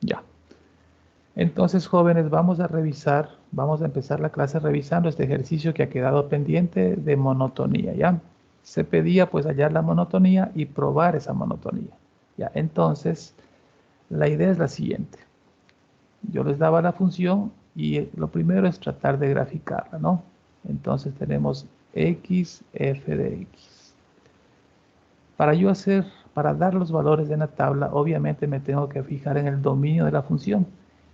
Ya. Entonces, jóvenes, vamos a empezar la clase revisando este ejercicio que ha quedado pendiente de monotonía, ¿ya? Se pedía pues hallar la monotonía y probar esa monotonía, ¿ya? Entonces, la idea es la siguiente. Yo les daba la función y lo primero es tratar de graficarla, ¿no? Entonces tenemos x, f de x. Para dar los valores en la tabla, obviamente me tengo que fijar en el dominio de la función.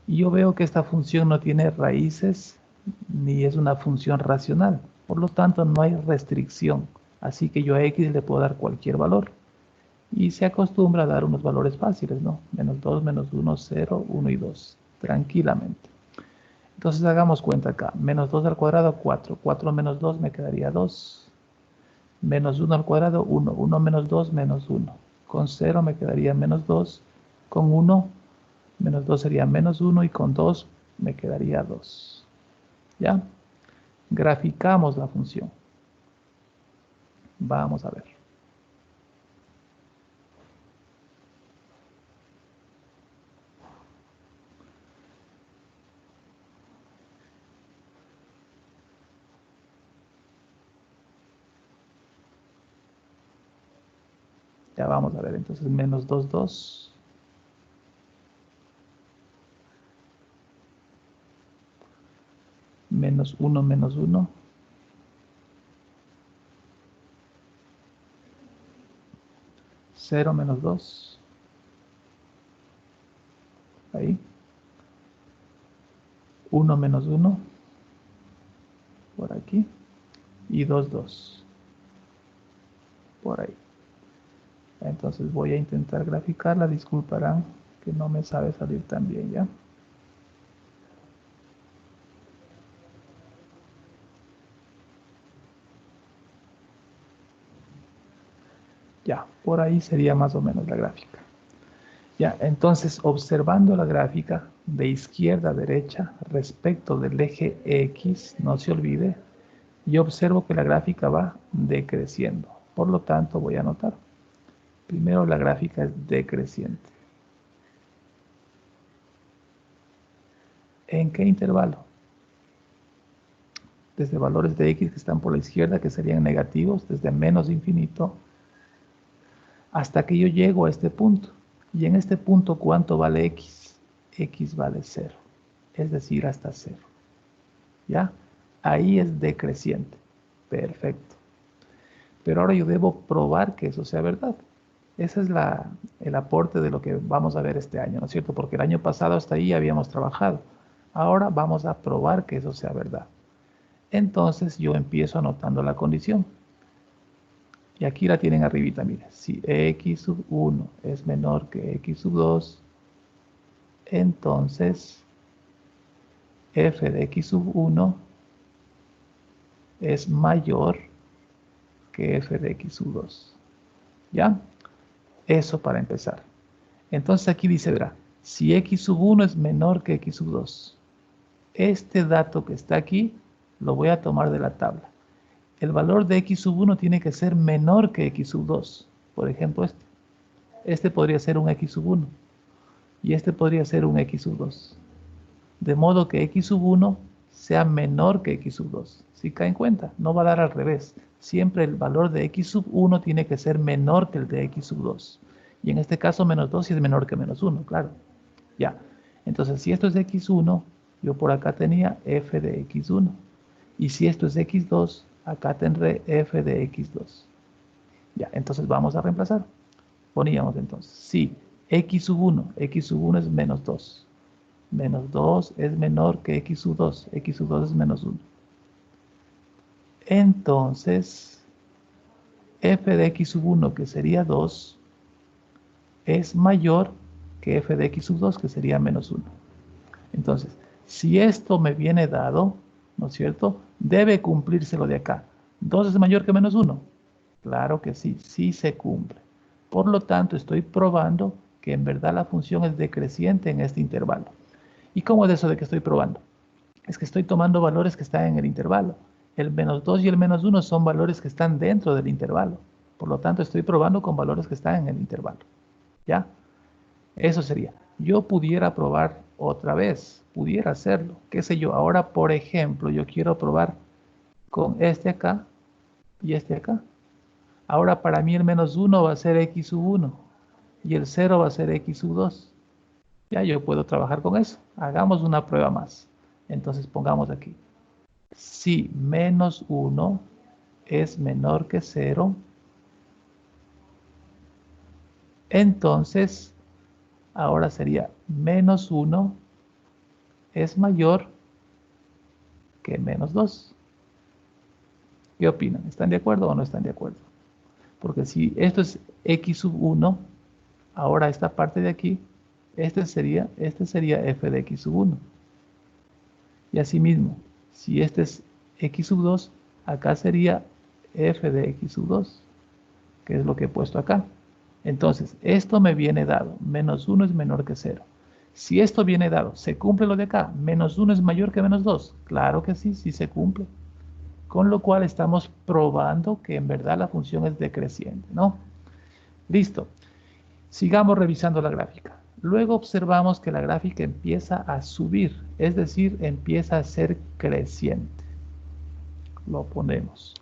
Y yo veo que esta función no tiene raíces ni es una función racional. Por lo tanto, no hay restricción. Así que yo a x le puedo dar cualquier valor. Y se acostumbra a dar unos valores fáciles, ¿no? Menos 2, menos 1, 0, 1 y 2. Tranquilamente. Entonces hagamos cuenta acá. Menos 2 al cuadrado, 4. 4 menos 2 me quedaría 2. Menos 1 al cuadrado, 1. 1 menos 2, menos 1. Con 0 me quedaría menos 2. Con 1, menos 2 sería menos 1. Y con 2 me quedaría 2. ¿Ya? Graficamos la función. Vamos a ver. Ya vamos a ver. Entonces, menos 2, 2. Menos 1, menos 1. 0 menos 2. Ahí. 1 menos 1. Por aquí. Y 2, 2. Por ahí. Entonces voy a intentar graficarla. Disculparán que no me sabe salir tan bien, ¿ya? Ya, por ahí sería más o menos la gráfica. Ya, entonces observando la gráfica de izquierda a derecha respecto del eje X, no se olvide, yo observo que la gráfica va decreciendo. Por lo tanto, voy a anotar. Primero la gráfica es decreciente. ¿En qué intervalo? Desde valores de X que están por la izquierda, que serían negativos, desde menos infinito, hasta que yo llego a este punto. Y en este punto, ¿cuánto vale X? X vale 0, es decir, hasta 0. ¿Ya? Ahí es decreciente. Perfecto. Pero ahora yo debo probar que eso sea verdad. Ese es el aporte de lo que vamos a ver este año, ¿no es cierto? Porque el año pasado hasta ahí habíamos trabajado. Ahora vamos a probar que eso sea verdad. Entonces yo empiezo anotando la condición. Y aquí la tienen arribita, mire. Si x sub 1 es menor que x sub 2, entonces f de x sub 1 es mayor que f de x sub 2. ¿Ya? Eso para empezar. Entonces aquí dice, verá, si x sub 1 es menor que x sub 2, este dato que está aquí lo voy a tomar de la tabla. El valor de x sub 1 tiene que ser menor que x sub 2. Por ejemplo, este. Este podría ser un x sub 1 y este podría ser un x sub 2. De modo que x sub 1 sea menor que x sub 2. Si cae en cuenta, no va a dar al revés. Siempre el valor de x sub 1 tiene que ser menor que el de x sub 2. Y en este caso menos 2 si es menor que menos 1, claro. Ya. Entonces, si esto es x1, yo por acá tenía f de x1. Y si esto es x2, acá tendré f de x2. Ya, entonces vamos a reemplazar. Poníamos entonces, si x sub 1 es menos 2. Menos 2 es menor que x sub 2. X sub 2 es menos 1. Entonces, f de x sub 1, que sería 2, es mayor que f de x sub 2, que sería menos 1. Entonces, si esto me viene dado, ¿no es cierto? Debe cumplirse lo de acá. 2 es mayor que menos 1. Claro que sí, sí se cumple. Por lo tanto, estoy probando que en verdad la función es decreciente en este intervalo. ¿Y cómo es eso de que estoy probando? Es que estoy tomando valores que están en el intervalo. El menos 2 y el menos 1 son valores que están dentro del intervalo. Por lo tanto, estoy probando con valores que están en el intervalo. ¿Ya? Eso sería. yo pudiera probar otra vez, pudiera hacerlo, qué sé yo. Ahora, por ejemplo, yo quiero probar con este acá y este acá. Ahora para mí el menos 1 va a ser x sub 1 y el 0 va a ser x sub 2. Ya yo puedo trabajar con eso. Hagamos una prueba más. Entonces pongamos aquí. Si menos 1 es menor que 0, entonces ahora sería menos 1 es mayor que menos 2. ¿Qué opinan? ¿Están de acuerdo o no están de acuerdo? Porque si esto es x sub 1, ahora esta parte de aquí, este sería f de x sub 1. Y asimismo, si este es x sub 2, acá sería f de x sub 2, que es lo que he puesto acá. Entonces, esto me viene dado, menos 1 es menor que 0. Si esto viene dado, ¿se cumple lo de acá? ¿Menos 1 es mayor que menos 2? Claro que sí, sí se cumple. Con lo cual estamos probando que en verdad la función es decreciente, ¿no? Listo. Sigamos revisando la gráfica. Luego observamos que la gráfica empieza a subir, es decir, empieza a ser creciente. Lo ponemos.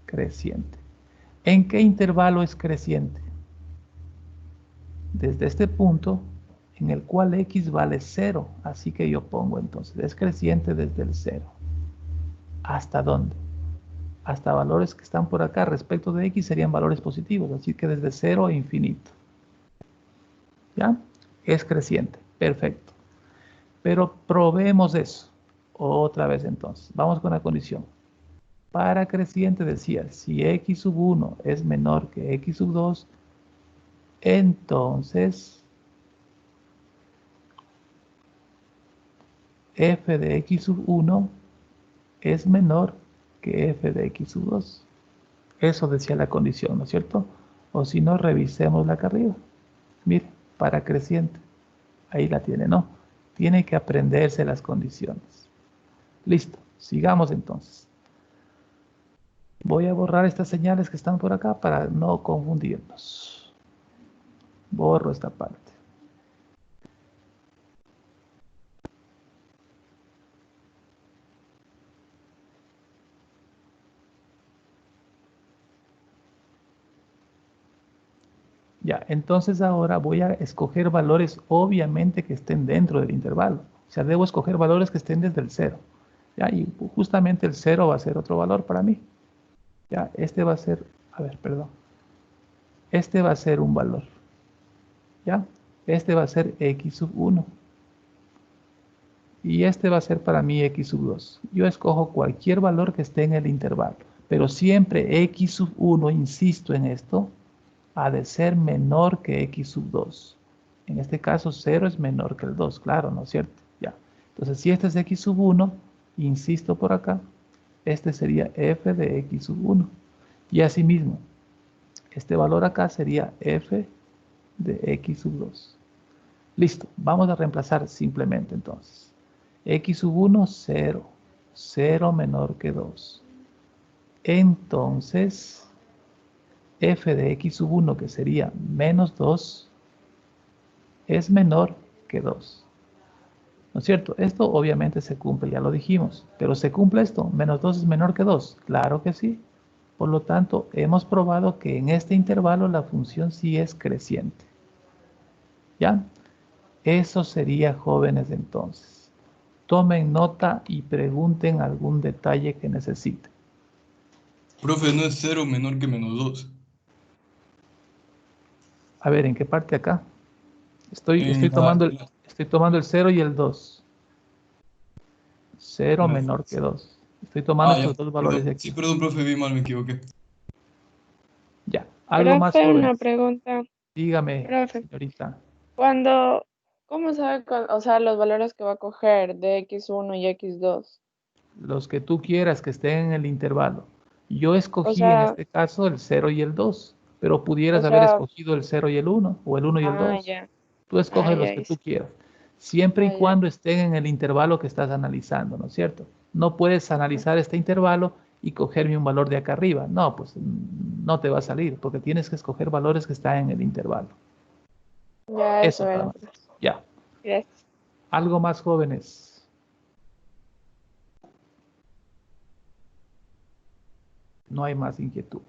Creciente. ¿En qué intervalo es creciente? Desde este punto en el cual x vale 0. Así que yo pongo entonces, es creciente desde el 0. ¿Hasta dónde? Hasta valores que están por acá respecto de x serían valores positivos. Así que desde 0 a infinito. ¿Ya? Es creciente. Perfecto. Pero probemos eso. Otra vez entonces. Vamos con la condición. Para creciente decía, si x sub 1 es menor que x sub 2, entonces f de x sub 1 es menor que f de x sub 2. Eso decía la condición, ¿no es cierto? O si no, revisemos la acá arriba. Mire, para creciente. Ahí la tiene, ¿no? Tiene que aprenderse las condiciones. Listo, sigamos entonces. Voy a borrar estas señales que están por acá para no confundirnos. Borro esta parte. Ya, entonces ahora voy a escoger valores obviamente que estén dentro del intervalo. O sea, debo escoger valores que estén desde el 0. Ya, y justamente el 0 va a ser otro valor para mí. Ya, este va a ser, a ver, perdón. Este va a ser un valor. ¿Ya? Este va a ser x sub 1. Y este va a ser para mí x sub 2. Yo escojo cualquier valor que esté en el intervalo. Pero siempre x sub 1, insisto en esto, ha de ser menor que x sub 2. En este caso 0 es menor que el 2, claro, ¿no es cierto? Ya. Entonces si este es x sub 1, insisto por acá, este sería f de x sub 1. Y asimismo, este valor acá sería f de x sub 2. Listo, vamos a reemplazar simplemente entonces. X sub 1, 0. 0 menor que 2. Entonces, f de x sub 1, que sería menos 2, es menor que 2. ¿No es cierto? Esto obviamente se cumple, ya lo dijimos. Pero ¿se cumple esto? ¿Menos 2 es menor que 2? Claro que sí. Por lo tanto, hemos probado que en este intervalo la función sí es creciente. ¿Ya? Eso sería, jóvenes, entonces. Tomen nota y pregunten algún detalle que necesiten. Profe, no es 0 menor que menos 2. A ver, ¿en qué parte acá? Estoy, En estoy la, tomando el, la- estoy tomando el 0 y el 2. 0 la- menor que 2. Estoy tomando ya, estos dos valores perdón. de Sí, aquí. perdón, profe, vi mal, me equivoqué. Ya. Algo más, Profe, una jóvenes. pregunta. Dígame, Profe, señorita. cuando, ¿cómo sabe, o sea, los valores que va a coger de x1 y x2? Los que tú quieras que estén en el intervalo. Yo O escogí en sea, este caso el 0 y el 2, pero o pudieras haber sea, escogido el 0 y el 1, o el 1 y el 2. ya, Tú escoges los ya, que tú quieras, siempre y ya. cuando estén en el intervalo que estás analizando, ¿no es cierto? No puedes analizar este intervalo y cogerme un valor de acá arriba. No, pues no te va a salir, porque tienes que escoger valores que están en el intervalo. Ya Eso eso era. nada más. Ya. Gracias. Algo más, jóvenes. No hay más inquietudes.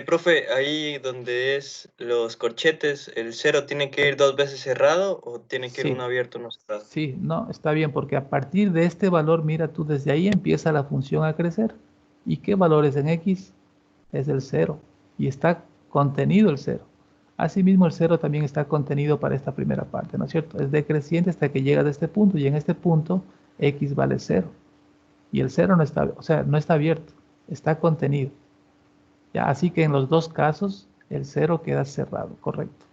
Profe, ahí donde es los corchetes, ¿el cero tiene que ir 2 veces cerrado o tiene que ir uno Sí, abierto, uno cerrado? sí, no, está bien, porque a partir de este valor, mira tú, desde ahí empieza la función a crecer. ¿Y qué valor es en X? Es el cero. Y está contenido el cero. Asimismo, el cero también está contenido para esta primera parte, ¿no es cierto? Es decreciente hasta que llega a este punto, y en este punto X vale cero. Y el cero no está, o sea, no está abierto, está contenido. Ya, así que en los dos casos, el cero queda cerrado, correcto.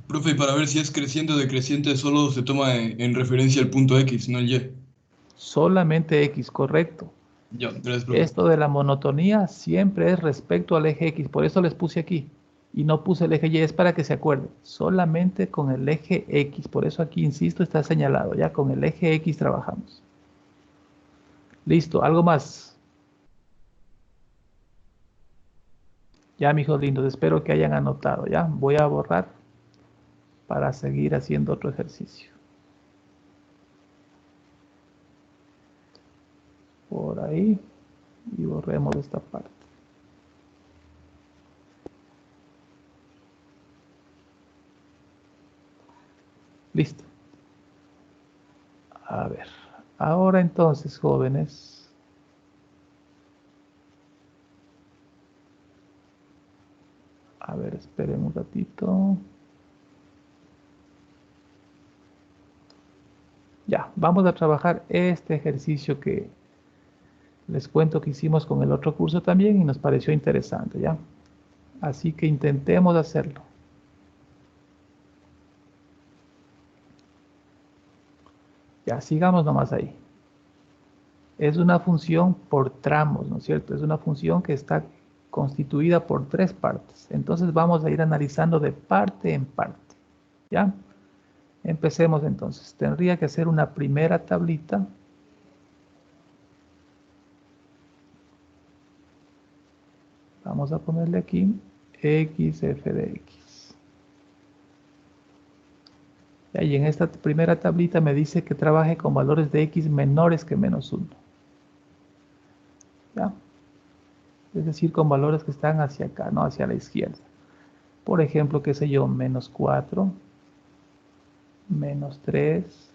Profe, y para ver si es creciente o decreciente, solo se toma en referencia al punto X, no el Y. Solamente X, correcto. Ya, gracias, profe. Esto de la monotonía siempre es respecto al eje X, por eso les puse aquí. Y no puse el eje Y, es para que se acuerden. Solamente con el eje X, por eso aquí, insisto, está señalado. Ya con el eje X trabajamos. Listo, ¿algo más? Ya, mijos lindos, espero que hayan anotado. Ya, voy a borrar para seguir haciendo otro ejercicio. Por ahí. Y borremos esta parte. Listo. A ver. Ahora entonces, jóvenes. A ver, esperen un ratito. Ya, vamos a trabajar este ejercicio que les cuento que hicimos con el otro curso también y nos pareció interesante, ¿ya? Así que intentemos hacerlo. Ya, sigamos nomás ahí. Es una función por tramos, ¿no es cierto? Es una función que está constituida por tres partes. Entonces vamos a ir analizando de parte en parte, ¿ya? Empecemos entonces. Tendría que hacer una primera tablita. Vamos a ponerle aquí x f de x. Y en esta primera tablita me dice que trabaje con valores de x menores que menos 1. ¿Ya? Es decir, con valores que están hacia acá, no hacia la izquierda. Por ejemplo, qué sé yo, menos 4, menos 3,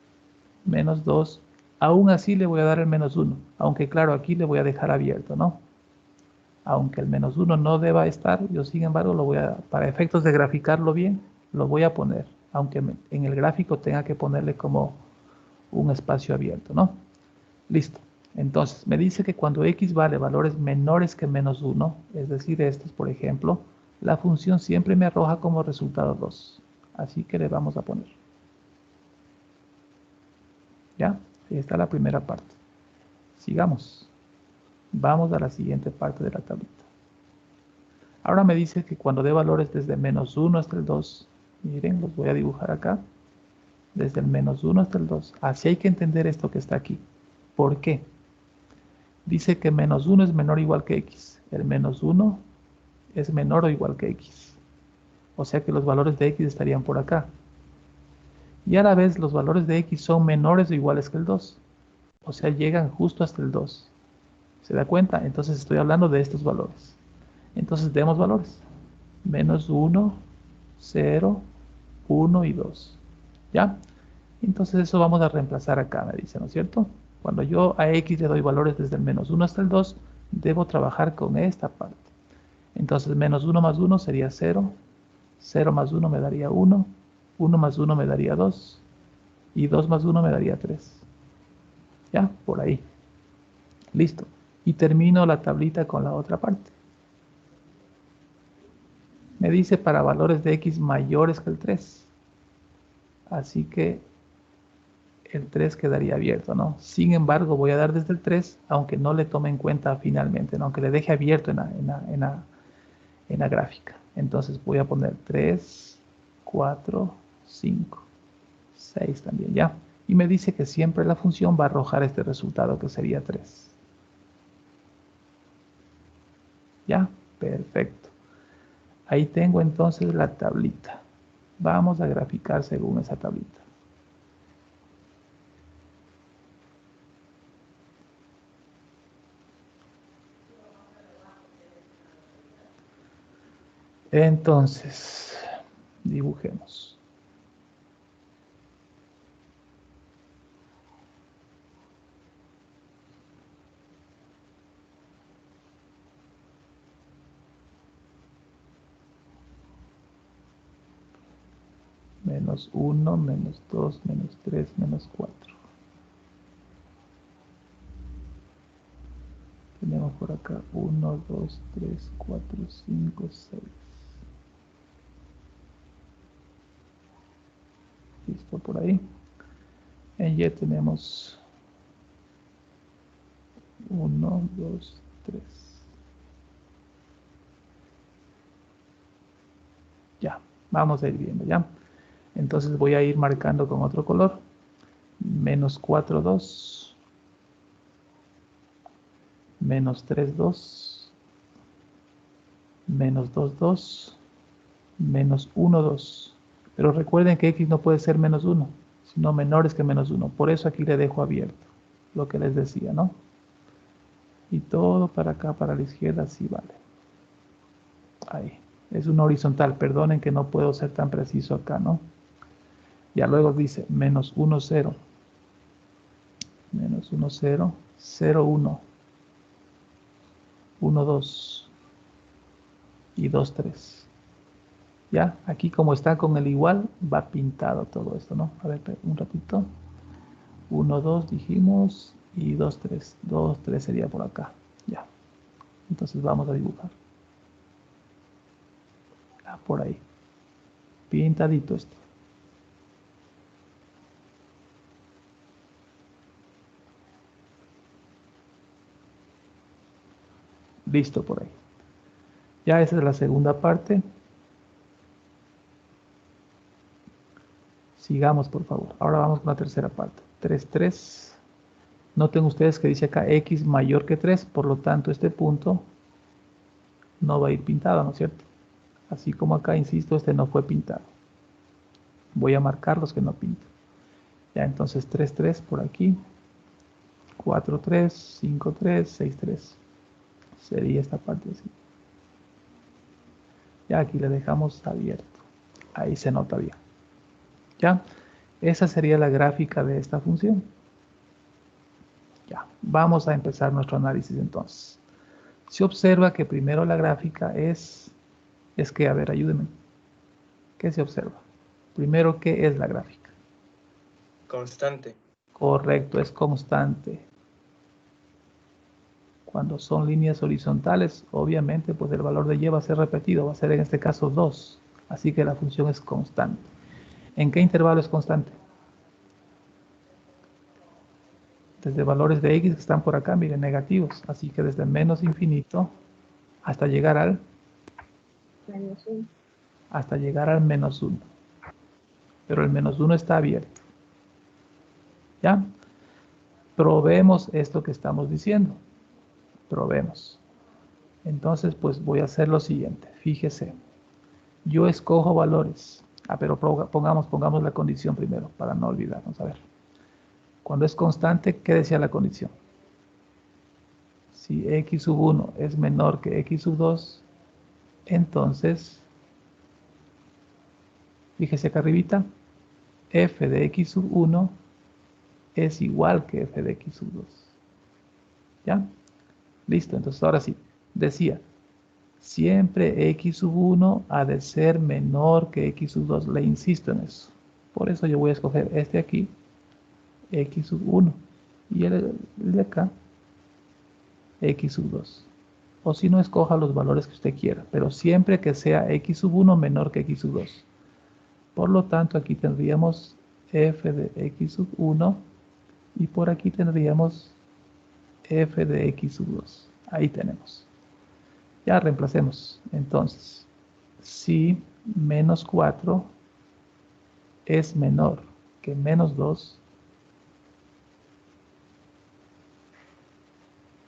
menos 2. Aún así le voy a dar el menos 1, aunque claro, aquí le voy a dejar abierto, ¿no? Aunque el menos 1 no deba estar, yo sin embargo lo voy a, para efectos de graficarlo bien, lo voy a poner, aunque en el gráfico tenga que ponerle como un espacio abierto, ¿no? Listo. Entonces, me dice que cuando x vale valores menores que menos 1, es decir, estos, por ejemplo, la función siempre me arroja como resultado 2. Así que le vamos a poner. ¿Ya? Ahí está la primera parte. Sigamos. Vamos a la siguiente parte de la tablita. Ahora me dice que cuando dé valores desde menos 1 hasta el 2, miren, los voy a dibujar acá, desde el menos 1 hasta el 2. Así hay que entender esto que está aquí. ¿Por qué? Dice que menos 1 es menor o igual que x. El menos 1 es menor o igual que x. O sea que los valores de x estarían por acá. Y a la vez los valores de x son menores o iguales que el 2. O sea, llegan justo hasta el 2. ¿Se da cuenta? Entonces estoy hablando de estos valores. Entonces demos valores. Menos 1, 0, 1 y 2. ¿Ya? Entonces eso vamos a reemplazar acá, me dice, ¿no es cierto? Cuando yo a x le doy valores desde el menos 1 hasta el 2, debo trabajar con esta parte. Entonces menos 1 más 1 sería 0, 0 más 1 me daría 1, 1 más 1 me daría 2, y 2 más 1 me daría 3. ¿Ya? Por ahí. Listo. Y termino la tablita con la otra parte. Me dice para valores de x mayores que el 3. Así que el 3 quedaría abierto, ¿no? Sin embargo, voy a dar desde el 3, aunque no le tome en cuenta finalmente, ¿no? Aunque le deje abierto en la gráfica. Entonces voy a poner 3, 4, 5, 6 también, ¿ya? Y me dice que siempre la función va a arrojar este resultado que sería 3. ¿Ya? Perfecto. Ahí tengo entonces la tablita. Vamos a graficar según esa tablita. Entonces, dibujemos. Menos 1, menos 2, menos 3, menos 4. Tenemos por acá 1, 2, 3, 4, 5, 6. Listo por ahí. En Y tenemos 1, 2, 3. Ya, vamos a ir viendo, ¿ya? Entonces voy a ir marcando con otro color. Menos 4, 2. Menos 3, 2. Menos 2, 2. Menos 1, 2. Pero recuerden que X no puede ser menos 1, sino menores que menos 1. Por eso aquí le dejo abierto lo que les decía, ¿no? Y todo para acá, para la izquierda, sí vale. Ahí. Es una horizontal. Perdonen que no puedo ser tan preciso acá, ¿no? Ya luego dice menos 1, 0. Menos 1, 0. 0, 1. 1, 2. Y 2, 3. Ya, aquí como está con el igual, va pintado todo esto, ¿no? A ver, un ratito. 1, 2 dijimos. Y 2, 3. 2, 3 sería por acá. Ya. Entonces vamos a dibujar. Ah, por ahí. Pintadito esto. Listo por ahí. Ya esa es la segunda parte. Sigamos, por favor. Ahora vamos con la tercera parte. 3, 3. Noten ustedes que dice acá X mayor que 3. Por lo tanto, este punto no va a ir pintado, ¿no es cierto? Así como acá, insisto, este no fue pintado. Voy a marcar los que no pinto. Ya, entonces 3, 3 por aquí. 4, 3, 5, 3, 6, 3. Sería esta parte así. Ya aquí le dejamos abierto. Ahí se nota bien. ¿Ya? Esa sería la gráfica de esta función. Ya, vamos a empezar nuestro análisis entonces. Se observa que primero la gráfica es que, a ver, ayúdenme. ¿Qué se observa? Primero, ¿qué es la gráfica? Constante. Correcto, es constante. Cuando son líneas horizontales, obviamente, pues el valor de y va a ser repetido, va a ser en este caso 2. Así que la función es constante. ¿En qué intervalo es constante? Desde valores de x que están por acá, miren, negativos. Así que desde menos infinito hasta llegar al menos 1. Pero el menos 1 está abierto. ¿Ya? Probemos esto que estamos diciendo. Probemos. Entonces, pues voy a hacer lo siguiente. Fíjese. Yo escojo valores. Pero pongamos la condición primero para no olvidarnos. A ver. Cuando es constante, ¿qué decía la condición? Si x sub 1 es menor que x sub 2, entonces, fíjese acá arribita, f de x sub 1 es igual que f de x sub 2. ¿Ya? Listo, entonces ahora sí. Decía, siempre x sub 1 ha de ser menor que x sub 2. Le insisto en eso. Por eso yo voy a escoger este aquí, x sub 1. Y el de acá, x sub 2. O si no, escoja los valores que usted quiera, pero siempre que sea x sub 1 menor que x sub 2. Por lo tanto, aquí tendríamos f de x sub 1 y por aquí tendríamos f de x sub 2. Ahí tenemos. Ya reemplacemos. Entonces, si menos 4 es menor que menos 2,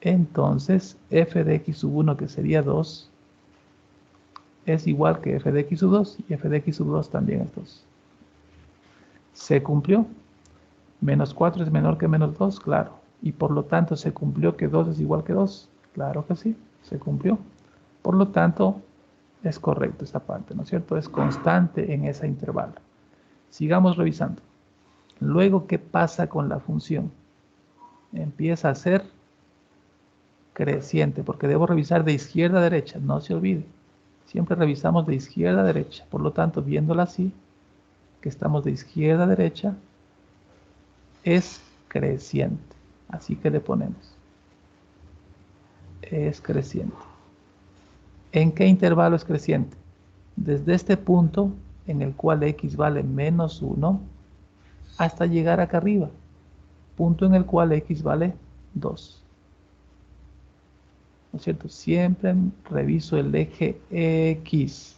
entonces f de x sub 1, que sería 2, es igual que f de x sub 2 y f de x sub 2 también es 2. ¿Se cumplió? Menos 4 es menor que menos 2, claro. Y por lo tanto, ¿se cumplió que 2 es igual que 2? Claro que sí, se cumplió. Por lo tanto, es correcto esta parte, ¿no es cierto? Es constante en ese intervalo. Sigamos revisando. Luego, ¿qué pasa con la función? Empieza a ser creciente, porque debo revisar de izquierda a derecha, no se olvide. Siempre revisamos de izquierda a derecha. Por lo tanto, viéndola así, que estamos de izquierda a derecha, es creciente. Así que le ponemos. Es creciente. ¿En qué intervalo es creciente? Desde este punto en el cual x vale menos 1 hasta llegar acá arriba, punto en el cual x vale 2. ¿No es cierto? Siempre reviso el eje X,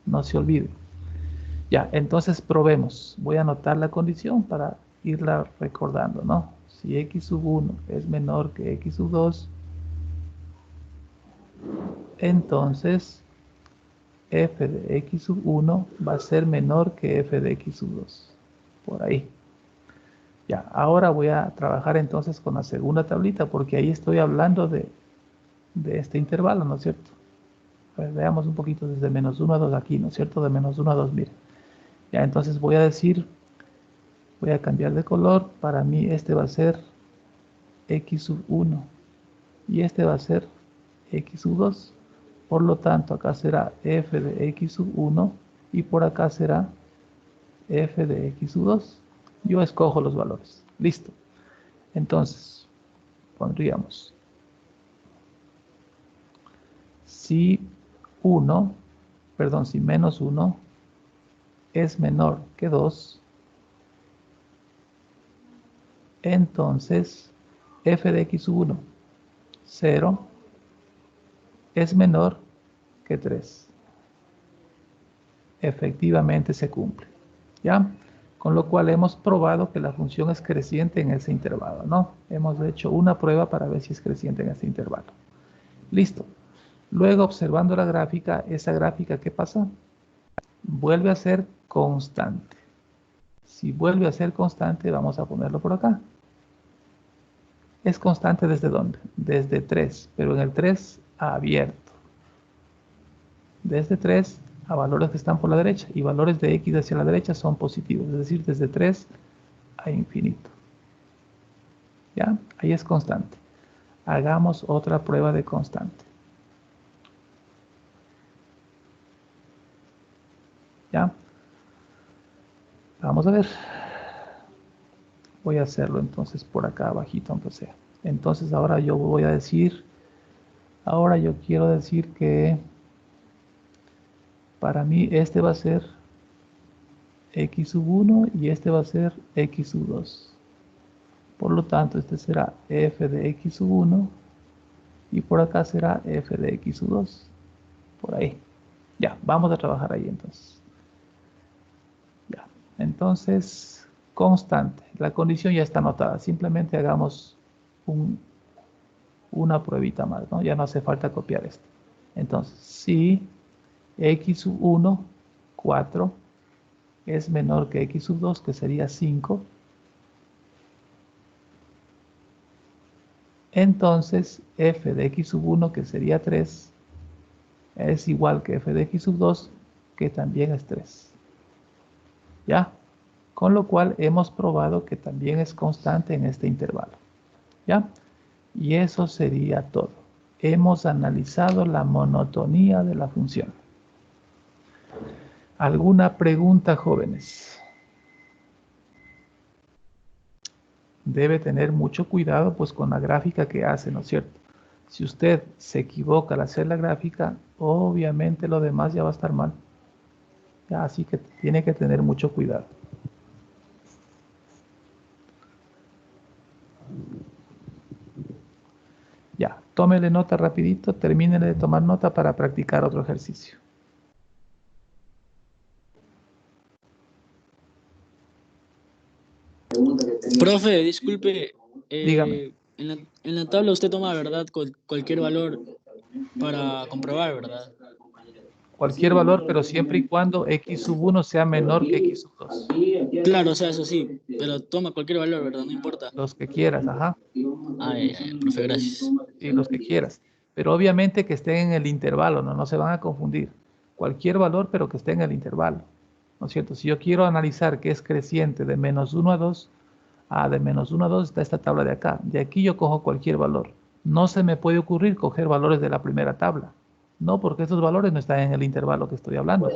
no se olvide. Ya, entonces probemos. Voy a anotar la condición para irla recordando, ¿no? Si x sub 1 es menor que x sub 2, entonces f de x sub 1 va a ser menor que f de x sub 2. Por ahí. Ya, ahora voy a trabajar entonces con la segunda tablita, porque ahí estoy hablando de este intervalo, ¿no es cierto? A ver, veamos un poquito desde menos 1 a 2 aquí, ¿no es cierto? De menos 1 a 2, mire. Ya, entonces voy a decir, voy a cambiar de color. Para mí este va a ser x sub 1 y este va a ser x sub 2. Por lo tanto, acá será f de x sub 1 y por acá será f de x sub 2. Yo escojo los valores. Listo. Entonces, pondríamos si menos 1 es menor que 2, entonces f de x sub 1, 0, es menor que 3. Efectivamente se cumple. ¿Ya? Con lo cual hemos probado que la función es creciente en ese intervalo, ¿no? Hemos hecho una prueba para ver si es creciente en ese intervalo. Listo. Luego, observando la gráfica, esa gráfica, ¿qué pasa? Vuelve a ser constante. Si vuelve a ser constante, vamos a ponerlo por acá. ¿Es constante desde dónde? Desde 3, pero en el 3 abierto. Desde 3 a valores que están por la derecha, y valores de x hacia la derecha son positivos, es decir, desde 3 a infinito. ¿Ya? Ahí es constante. Hagamos otra prueba de constante. ¿Ya? Vamos a ver. Voy a hacerlo entonces por acá abajito, aunque sea. Entonces ahora yo voy a decir, ahora yo quiero decir que para mí este va a ser x sub 1 y este va a ser x sub 2. Por lo tanto, este será f de x sub 1 y por acá será f de x sub 2. Por ahí. Ya, vamos a trabajar ahí entonces. Ya, entonces, constante. La condición ya está anotada. Simplemente hagamos una pruebita más, ¿no? Ya no hace falta copiar esto. Entonces, si x sub 1, 4, es menor que x sub 2, que sería 5, entonces f de x sub 1, que sería 3, es igual que f de x sub 2, que también es 3. ¿Ya? Con lo cual hemos probado que también es constante en este intervalo. ¿Ya? Y eso sería todo. Hemos analizado la monotonía de la función. ¿Alguna pregunta, jóvenes? Debe tener mucho cuidado pues con la gráfica que hace, ¿no es cierto? Si usted se equivoca al hacer la gráfica, obviamente lo demás ya va a estar mal. Ya, así que tiene que tener mucho cuidado. Ya, tómele nota rapidito, termínele de tomar nota para practicar otro ejercicio. Profe, disculpe, Dígame. en la tabla usted toma, ¿verdad? Cualquier valor para comprobar, ¿verdad? cualquier valor, pero siempre y cuando x sub 1 sea menor que x sub 2. Claro, o sea, eso sí, pero toma cualquier valor, ¿verdad? No importa. Los que quieras, ajá. Ay, profe, gracias. Sí, los que quieras. Pero obviamente que estén en el intervalo, ¿no? No se van a confundir. Cualquier valor, pero que esté en el intervalo. ¿No es cierto? Si yo quiero analizar qué es creciente de menos 1 a 2, de menos 1 a 2 está esta tabla de acá. De aquí yo cojo cualquier valor. No se me puede ocurrir coger valores de la primera tabla. No, porque esos valores no están en el intervalo que estoy hablando.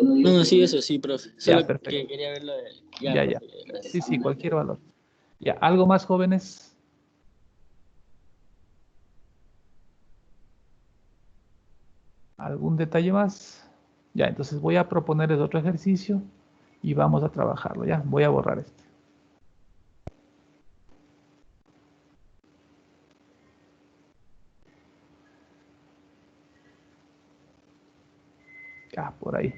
No, no, sí, eso sí, profe. Ya, Solo perfecto. que quería verlo de... Ya, Ya, ya. profe, gracias. Sí, sí, cualquier valor. Ya, ¿algo más, jóvenes? ¿Algún detalle más? Ya, entonces voy a proponerles otro ejercicio y vamos a trabajarlo, ¿ya? Voy a borrar este. Ya, por ahí.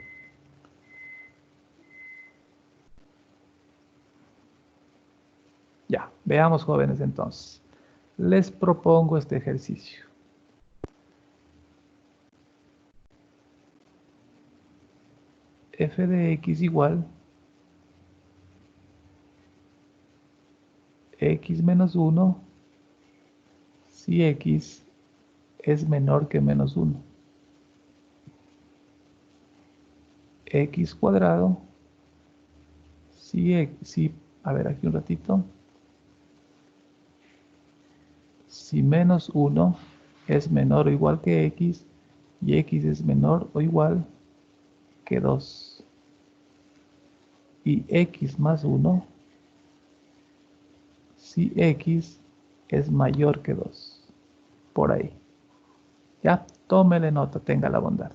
Ya, veamos, jóvenes, entonces. Les propongo este ejercicio. F de x igual x menos 1 si x es menor que menos 1. X cuadrado si, a ver, aquí un ratito. Si menos 1 es menor o igual que x y x es menor o igual que 2. Y x más 1 si x es mayor que 2. Por ahí. Ya, tómele nota, tenga la bondad.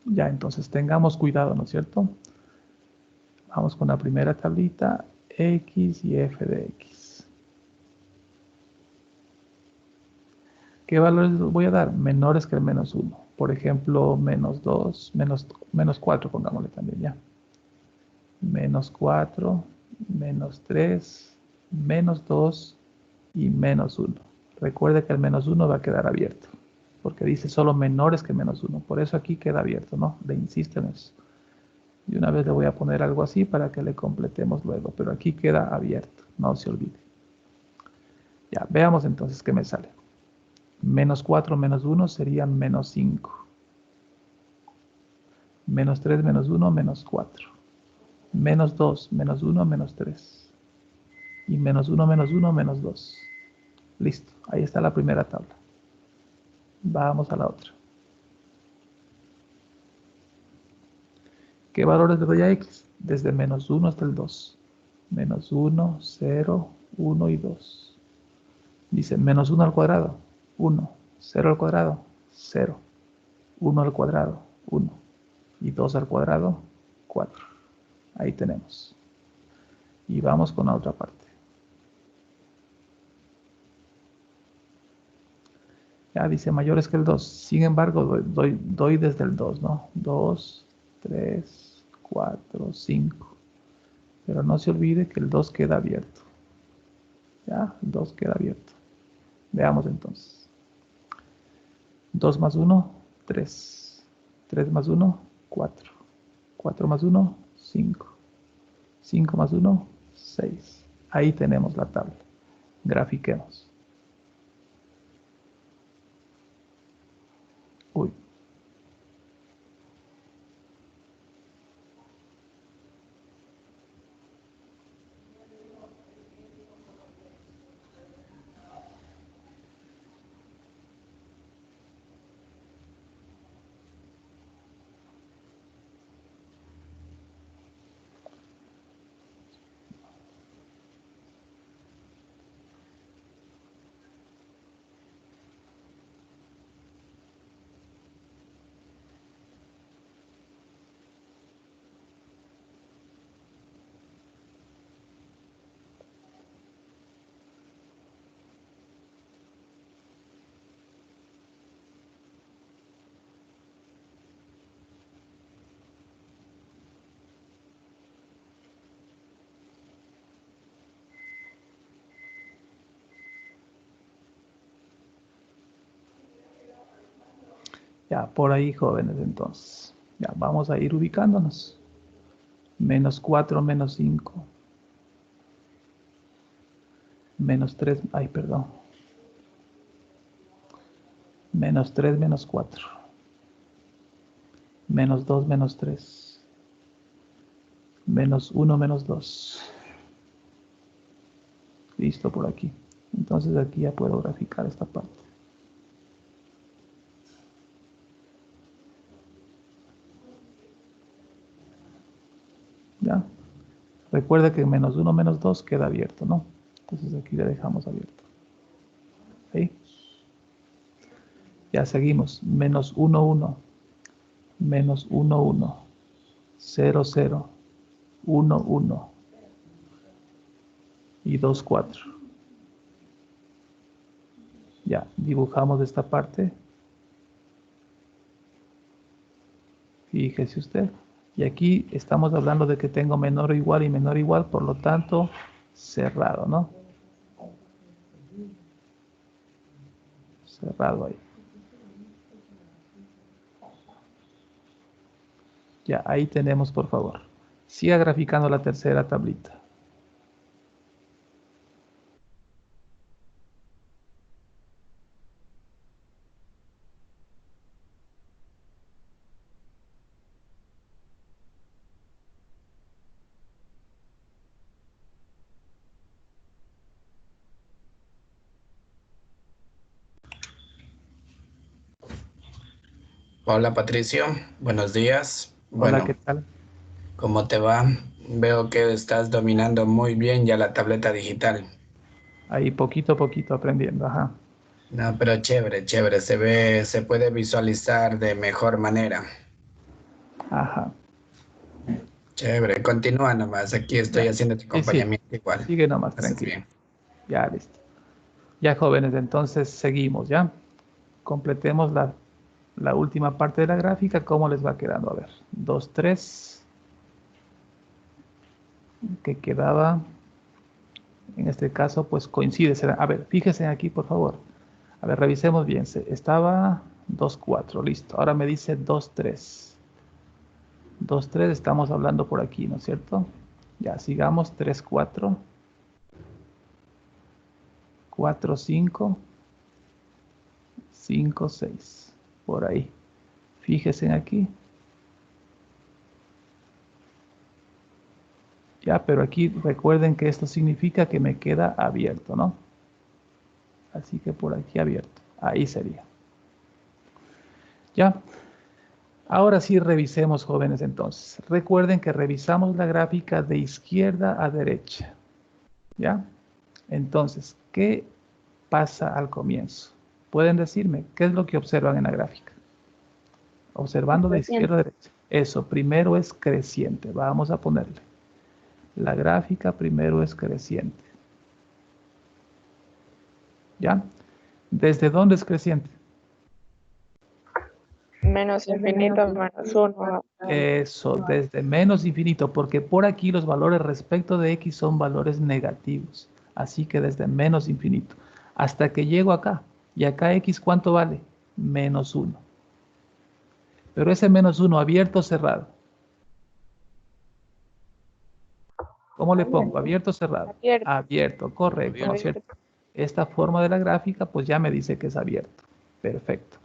Ya, entonces tengamos cuidado, ¿no es cierto? Vamos con la primera tablita, x y f de x. ¿Qué valores voy a dar? Menores que el menos 1. Por ejemplo, menos 2, menos 4, pongámosle también, ya. Menos 4, menos 3, menos 2 y menos 1. Recuerde que el menos 1 va a quedar abierto, porque dice solo menores que menos 1. Por eso aquí queda abierto, ¿no? Le insisto en eso. Y una vez le voy a poner algo así para que le completemos luego, pero aquí queda abierto, no se olvide. Ya, veamos entonces qué me sale. Menos 4 menos 1 sería menos 5. Menos 3 menos 1 menos 4. Menos 2 menos 1 menos 3. Y menos 1 menos 1 menos 2. Listo, ahí está la primera tabla. Vamos a la otra. ¿Qué valores le doy a x? Desde menos 1 hasta el 2. Menos 1, 0, 1 y 2. Dice menos 1 al cuadrado, 1. 0 al cuadrado, 0. 1 al cuadrado, 1. Y 2 al cuadrado, 4. Ahí tenemos. Y vamos con la otra parte. Ya dice mayores que el 2. Sin embargo, doy desde el 2, ¿no? 2, 3, 4, 5. Pero no se olvide que el 2 queda abierto. Ya, el 2 queda abierto. Veamos entonces. 2 más 1, 3. 3 más 1, 4. 4 más 1, 5. 5 más 1, 6. Ahí tenemos la tabla. Grafiquemos. Uy. Ya, por ahí, jóvenes, entonces. Ya, vamos a ir ubicándonos. Menos 4, menos 5. Menos 3, ay, perdón. Menos 3, menos 4. Menos 2, menos 3. Menos 1, menos 2. Listo por aquí. Entonces aquí ya puedo graficar esta parte. ¿Ya? Recuerda que menos 1, menos 2 queda abierto, ¿no? Entonces aquí le dejamos abierto. ¿Ahí? Ya seguimos. Menos 1, 1. Menos 1, 1. 0, 0. 1, 1. Y 2, 4. Ya, dibujamos esta parte. Fíjese usted. Y aquí estamos hablando de que tengo menor o igual y menor o igual, por lo tanto, cerrado, ¿no? Cerrado ahí. Ya, ahí tenemos, por favor. Siga graficando la tercera tablita. Hola Patricio, buenos días. Hola, ¿qué Bueno, tal? ¿cómo te va? Veo que estás dominando muy bien ya la tableta digital. Ahí poquito a poquito aprendiendo, ajá. No, pero chévere, chévere, se ve, se puede visualizar de mejor manera. Ajá. Chévere, continúa nomás, aquí estoy Ya. haciendo tu Sí, sí. acompañamiento igual. Sigue nomás, Haces tranquilo. bien. Ya, listo. Ya, jóvenes, entonces seguimos, ¿ya? Completemos la última parte de la gráfica. ¿Cómo les va quedando? A ver, 2, 3. Que quedaba, en este caso, pues coincide. A ver, fíjense aquí, por favor. A ver, revisemos bien. Estaba 2, 4, listo. Ahora me dice 2, 3. 2, 3, estamos hablando por aquí, ¿no es cierto? Ya, sigamos. 3, 4. 4, 5. 5, 6. Por ahí. Fíjense aquí. Ya, pero aquí recuerden que esto significa que me queda abierto, ¿no? Así que por aquí abierto. Ahí sería. Ya. Ahora sí revisemos, jóvenes, entonces. Recuerden que revisamos la gráfica de izquierda a derecha. ¿Ya? Entonces, ¿qué pasa al comienzo? Pueden decirme, ¿qué es lo que observan en la gráfica? Observando de izquierda a derecha. Eso, primero es creciente. Vamos a ponerle. La gráfica primero es creciente. ¿Ya? ¿Desde dónde es creciente? Menos infinito, menos 1. Eso, desde menos infinito, porque por aquí los valores respecto de x son valores negativos. Así que desde menos infinito. Hasta que llego acá. ¿Y acá x cuánto vale? Menos 1. Pero ese menos 1, ¿abierto o cerrado? ¿Cómo le pongo? ¿Abierto o cerrado? Abierto. Abierto, correcto, ¿no es cierto? Esta forma de la gráfica pues ya me dice que es abierto. Perfecto.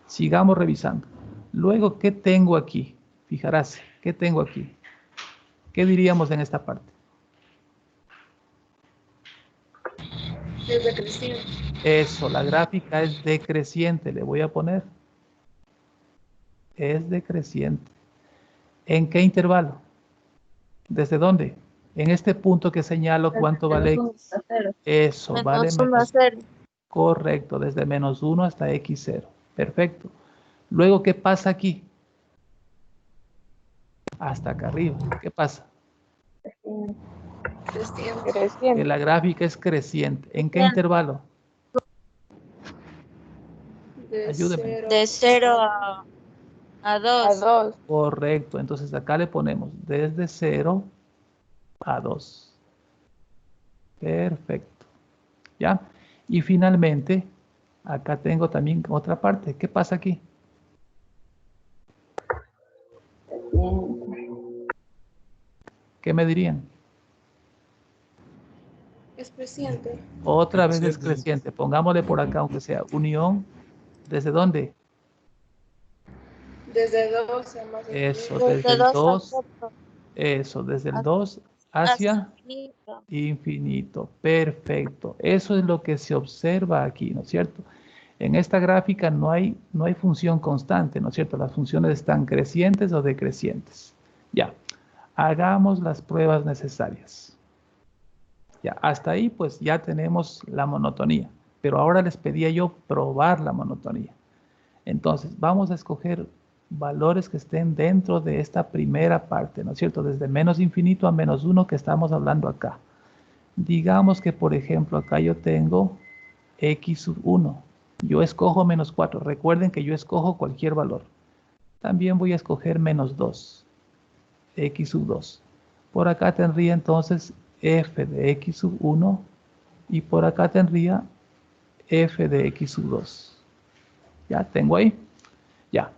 Sigamos revisando. Luego, ¿qué tengo aquí? Fijarás, ¿qué tengo aquí? ¿Qué diríamos en esta parte? Es decreciente. Eso, la gráfica es decreciente, le voy a poner. Es decreciente. ¿En qué intervalo? ¿Desde dónde? En este punto que señalo, ¿cuánto vale x? Eso, vale Menos 1 a menos. 0. Correcto, desde menos 1 hasta x0. Perfecto. Luego, ¿qué pasa aquí? Hasta acá arriba. ¿Qué pasa? Creciente. Que Creciente. la gráfica es creciente. ¿En qué intervalo? Ayúdeme. De 0 a A 2. 2. Correcto. Entonces acá le ponemos desde 0 a 2. Perfecto. ¿Ya? Y finalmente, acá tengo también otra parte. ¿Qué pasa aquí? ¿Qué me dirían? Es creciente. Otra vez es Creciente. creciente. Pongámosle por acá, aunque sea unión. ¿Desde dónde? Desde 2 a más Eso, infinito. desde el 2 2. Eso, desde el 2 hacia infinito. infinito. Perfecto. Eso es lo que se observa aquí, ¿no es cierto? En esta gráfica no hay función constante, ¿no es cierto? Las funciones están crecientes o decrecientes. Ya, hagamos las pruebas necesarias. Ya, hasta ahí pues ya tenemos la monotonía, pero ahora les pedía yo probar la monotonía. Entonces, vamos a escoger valores que estén dentro de esta primera parte, ¿no es cierto? Desde menos infinito a menos 1 que estamos hablando acá. Digamos que, por ejemplo, acá yo tengo x sub 1. Yo escojo menos 4. Recuerden que yo escojo cualquier valor. También voy a escoger menos 2. X sub 2. Por acá tendría entonces f de x sub 1 y por acá tendría f de x sub 2. ¿Ya tengo ahí? Ya.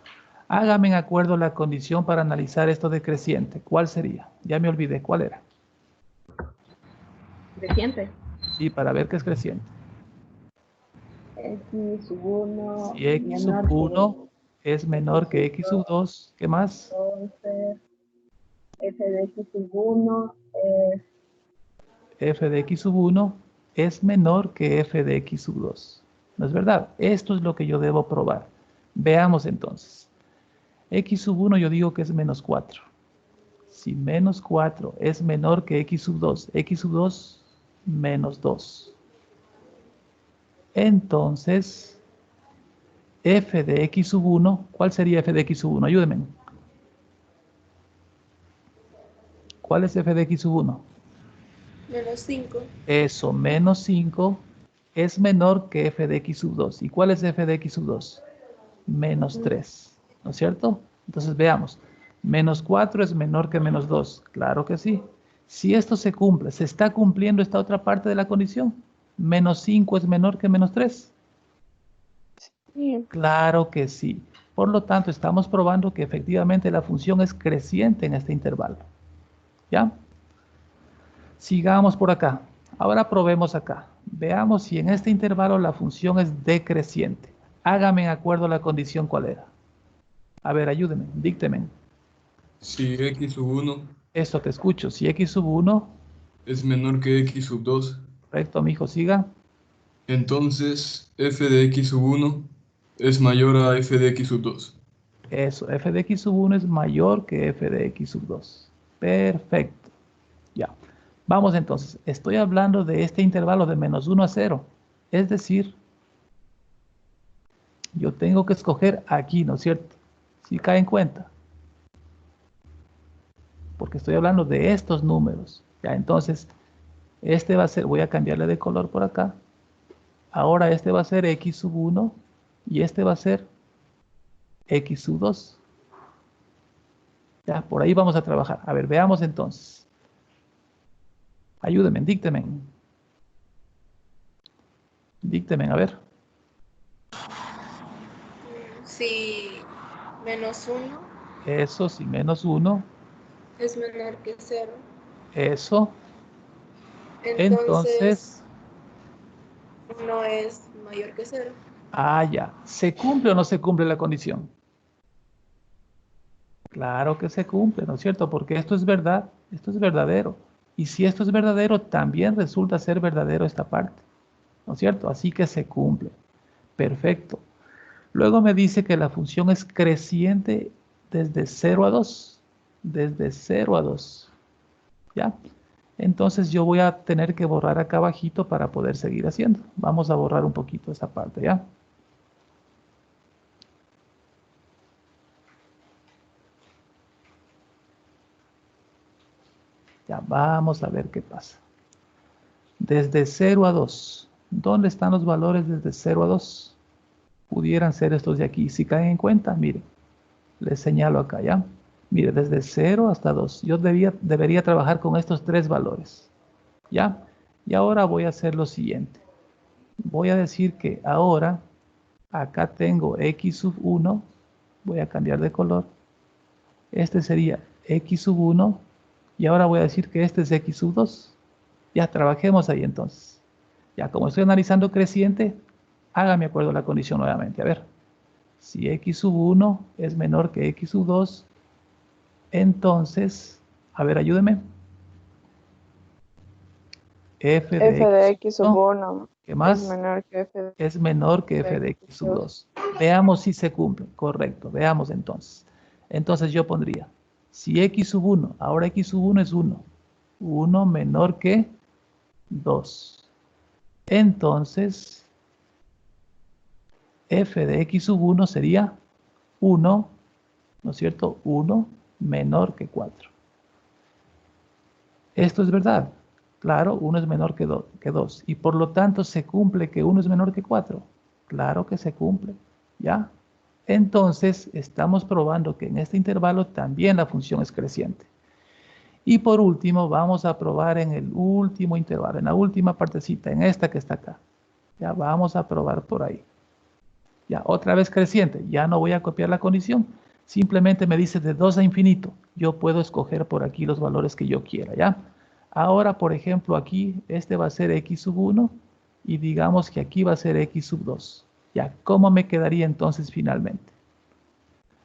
Hágame en acuerdo la condición para analizar esto de creciente. ¿Cuál sería? Ya me olvidé. ¿Cuál era? Creciente. Sí, para ver qué es creciente. X sub 1 Si x sub 1 es menor que x sub 2, ¿qué más? Entonces, f de x sub 1 es F de x sub 1 es menor que f de x sub 2. ¿No es verdad? Esto es lo que yo debo probar. Veamos entonces. X sub 1 yo digo que es menos 4. Si menos 4 es menor que x sub 2, x sub 2 menos 2. Entonces, f de x sub 1, ¿cuál sería f de x sub 1? Ayúdenme. ¿Cuál es f de x sub 1? Menos 5. Eso, menos 5 es menor que f de x sub 2. ¿Y cuál es f de x sub 2? Menos 3, ¿no es cierto? Entonces veamos. Menos 4 es menor que menos 2. Claro que sí. Si esto se cumple, ¿se está cumpliendo esta otra parte de la condición? Menos 5 es menor que menos 3. Sí. Claro que sí. Por lo tanto, estamos probando que efectivamente la función es creciente en este intervalo. ¿Ya? Sigamos por acá. Ahora probemos acá. Veamos si en este intervalo la función es decreciente. Hágame en acuerdo la condición cuál era. A ver, ayúdenme, dícteme. Si x sub 1 Esto te escucho. Si x sub 1, es menor que x sub 2, correcto, mi hijo, siga. entonces f de x sub 1 es mayor a f de x sub 2. Eso, f de x sub 1 es mayor que f de x sub 2. Perfecto. Ya. Vamos entonces. Estoy hablando de este intervalo de menos 1 a 0. Es decir, yo tengo que escoger aquí, ¿no es cierto? Si cae en cuenta. Porque estoy hablando de estos números. Ya, entonces, este va a ser, voy a cambiarle de color por acá. Ahora este va a ser x sub 1 y este va a ser x sub 2. Ya, por ahí vamos a trabajar. A ver, veamos entonces. Ayúdenme, díctenme. Díctenme, a ver. Si menos 1 Eso, si menos 1. es menor que 0, Eso. entonces Entonces, 1 es mayor que 0. ya. ¿Se cumple o no se cumple la condición? Claro que se cumple, ¿no es cierto? Porque esto es verdad, esto es verdadero. Y si esto es verdadero, también resulta ser verdadero esta parte, ¿no es cierto? Así que se cumple. Perfecto. Luego me dice que la función es creciente desde 0 a 2. Desde 0 a 2. ¿Ya? Entonces yo voy a tener que borrar acá abajito para poder seguir haciendo. Vamos a borrar un poquito esa parte, ¿ya? Ya, vamos a ver qué pasa. Desde 0 a 2. ¿Dónde están los valores desde 0 a 2? Pudieran ser estos de aquí. Si caen en cuenta, miren, les señalo acá, ¿ya? Mire, desde 0 hasta 2. Yo debería trabajar con estos tres valores, ¿ya? Y ahora voy a hacer lo siguiente. Voy a decir que ahora, acá tengo x sub 1. Voy a cambiar de color. Este sería x sub 1 Y ahora voy a decir que este es x sub 2. Ya, trabajemos ahí entonces. Ya, como estoy analizando creciente, hágame acuerdo la condición nuevamente. A ver, si x sub 1 es menor que x sub 2, entonces, a ver, ayúdeme. F de x sub 1, 1 ¿qué es más? menor que f Es menor que f de x sub 2. Veamos si se cumple. Correcto, veamos entonces. Entonces yo pondría, si x sub 1, ahora x sub 1 es 1. 1 menor que 2. Entonces, f de x sub 1 sería 1, ¿no es cierto? 1 menor que 4. Esto es verdad. Claro, 1 es menor que 2. Y por lo tanto, ¿se cumple que 1 es menor que 4? Claro que se cumple. ¿Ya? Entonces, estamos probando que en este intervalo también la función es creciente. Y por último, vamos a probar en el último intervalo, en la última partecita, en esta que está acá. Ya vamos a probar por ahí. Ya, otra vez creciente. Ya no voy a copiar la condición. Simplemente me dice de 2 a infinito. Yo puedo escoger por aquí los valores que yo quiera, ¿ya? Ahora, por ejemplo, aquí, este va a ser x sub 1 y digamos que aquí va a ser x sub 2. Ya, ¿cómo me quedaría entonces finalmente?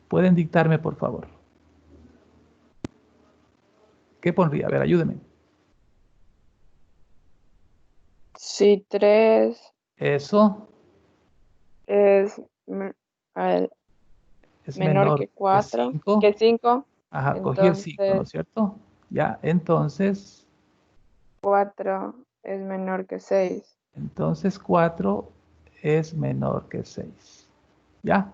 Pueden dictarme, por favor. ¿Qué pondría? A ver, ayúdenme. Si 3 Eso es es menor que 4, que 5, Ajá, cogí el 5, ¿no es entonces cierto? Ya, entonces 4 es menor que 6. 4 es menor que 6. ¿Ya?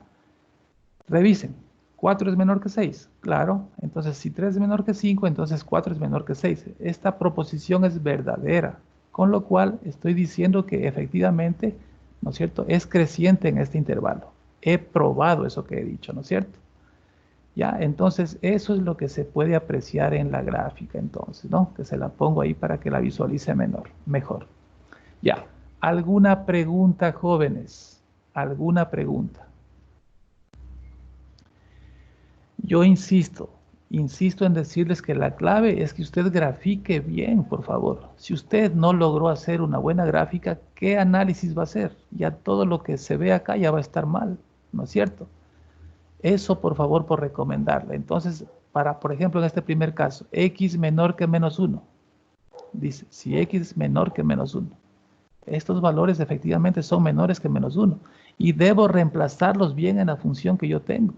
Revisen. 4 es menor que 6. Claro. Entonces, si 3 es menor que 5, entonces 4 es menor que 6. Esta proposición es verdadera. Con lo cual, estoy diciendo que efectivamente, ¿no es cierto?, es creciente en este intervalo. He probado eso que he dicho, ¿no es cierto? ¿Ya? Entonces, eso es lo que se puede apreciar en la gráfica, entonces, ¿no? Que se la pongo ahí para que la visualice mejor. Ya. ¿Alguna pregunta, jóvenes? ¿Alguna pregunta? Yo insisto en decirles que la clave es que usted grafique bien, por favor. Si usted no logró hacer una buena gráfica, ¿qué análisis va a hacer? Ya todo lo que se ve acá ya va a estar mal, ¿no es cierto? Eso, por favor, por recomendarle. Entonces, por ejemplo, en este primer caso, x menor que menos 1. Dice, si x es menor que menos 1. Estos valores efectivamente son menores que menos 1. Y debo reemplazarlos bien en la función que yo tengo.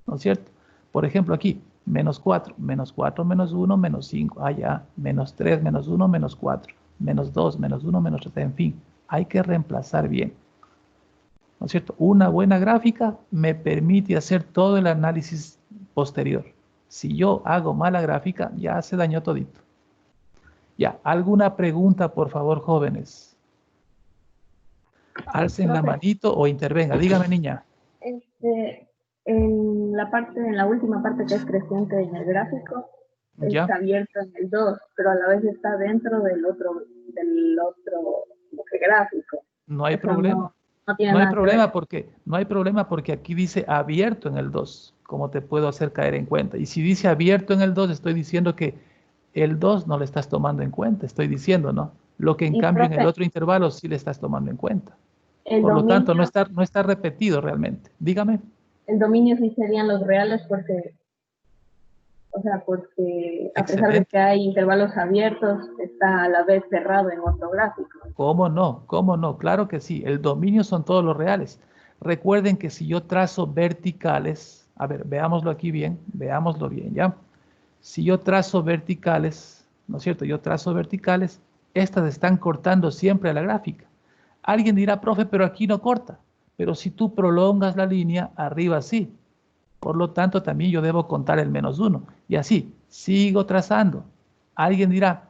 ¿No es cierto? Por ejemplo, aquí, menos 4 menos 1, menos 5. Ah, ya. Menos 3, menos 1, menos 4. Menos 2, menos 1, menos 3. En fin, hay que reemplazar bien. ¿No es cierto? Una buena gráfica me permite hacer todo el análisis posterior. Si yo hago mala gráfica, ya se dañó todito. Ya, ¿alguna pregunta, por favor, jóvenes? Alcen la manito o intervenga. Dígame, niña. En la última parte que es creciente en el gráfico, ¿Ya? está abierto en el 2, pero a la vez está dentro del otro gráfico. No hay Eso problema. No tiene No hay nada que problema ver. no hay problema porque aquí dice abierto en el 2, como te puedo hacer caer en cuenta. Y si dice abierto en el 2, estoy diciendo que el 2 no le estás tomando en cuenta, estoy diciendo, ¿no? Lo que en Y, cambio en el profe, otro intervalo sí le estás tomando en cuenta. el Por lo tanto, dominio, no está repetido realmente. Dígame. el dominio sí serían los reales porque a pesar de Excelente. que hay intervalos abiertos, está a la vez cerrado en otro gráfico. ¿Cómo no? ¿Cómo no? Claro que sí. El dominio son todos los reales. Recuerden que si yo trazo verticales, a ver, veámoslo bien, ¿ya? Si yo trazo verticales, ¿no es cierto? Yo trazo verticales, estas están cortando siempre a la gráfica. Alguien dirá, profe, pero aquí no corta. Pero si tú prolongas la línea, arriba sí. Por lo tanto, también yo debo contar el menos 1. Y así, sigo trazando. Alguien dirá,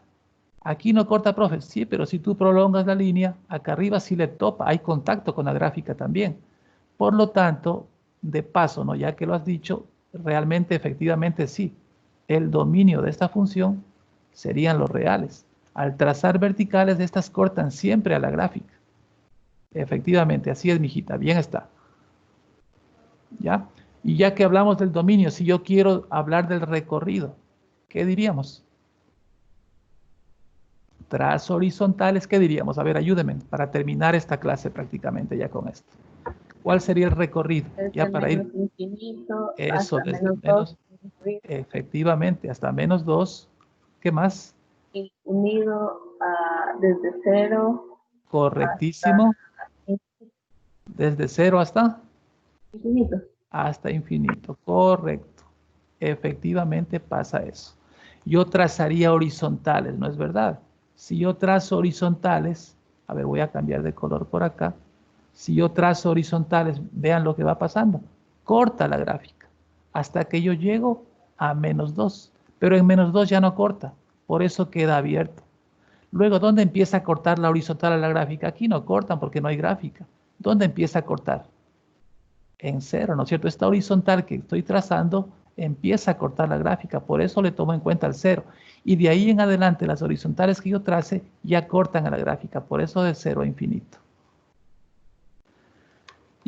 aquí no corta, profe. Sí, pero si tú prolongas la línea, acá arriba sí le topa. Hay contacto con la gráfica también. Por lo tanto, de paso, ¿no? Ya que lo has dicho, realmente, efectivamente, sí. El dominio de esta función serían los reales. Al trazar verticales, estas cortan siempre a la gráfica. Efectivamente, así es, mijita. Bien está. ¿Ya? Y ya que hablamos del dominio, si yo quiero hablar del recorrido, ¿qué diríamos? trazo horizontales, ¿qué diríamos? A ver, ayúdenme para terminar esta clase prácticamente ya con esto. ¿Cuál sería el recorrido? Ya Desde para ir, menos infinito eso, hasta desde menos 2, menos, efectivamente, hasta menos 2. ¿Qué más? y unido desde 0 Correctísimo. hasta Desde 0 infinito. hasta infinito. Correcto. Efectivamente pasa eso. Yo trazaría horizontales, ¿no es verdad? Si yo trazo horizontales, a ver, voy a cambiar de color por acá. Si yo trazo horizontales, vean lo que va pasando. Corta la gráfica hasta que yo llego a menos 2. Pero en menos 2 ya no corta. Por eso queda abierto. Luego, ¿dónde empieza a cortar la horizontal a la gráfica? Aquí no cortan porque no hay gráfica. ¿Dónde empieza a cortar? En 0, ¿no es cierto? Esta horizontal que estoy trazando empieza a cortar la gráfica, por eso le tomo en cuenta el 0. Y de ahí en adelante las horizontales que yo trace ya cortan a la gráfica, por eso de 0 a infinito.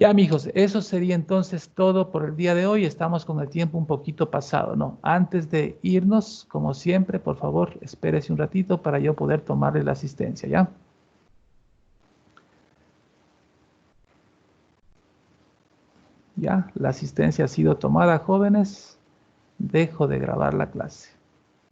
Ya, amigos, eso sería entonces todo por el día de hoy. Estamos con el tiempo un poquito pasado, ¿no? Antes de irnos, como siempre, por favor, espérese un ratito para yo poder tomarle la asistencia, ¿ya? Ya, la asistencia ha sido tomada, jóvenes. Dejo de grabar la clase.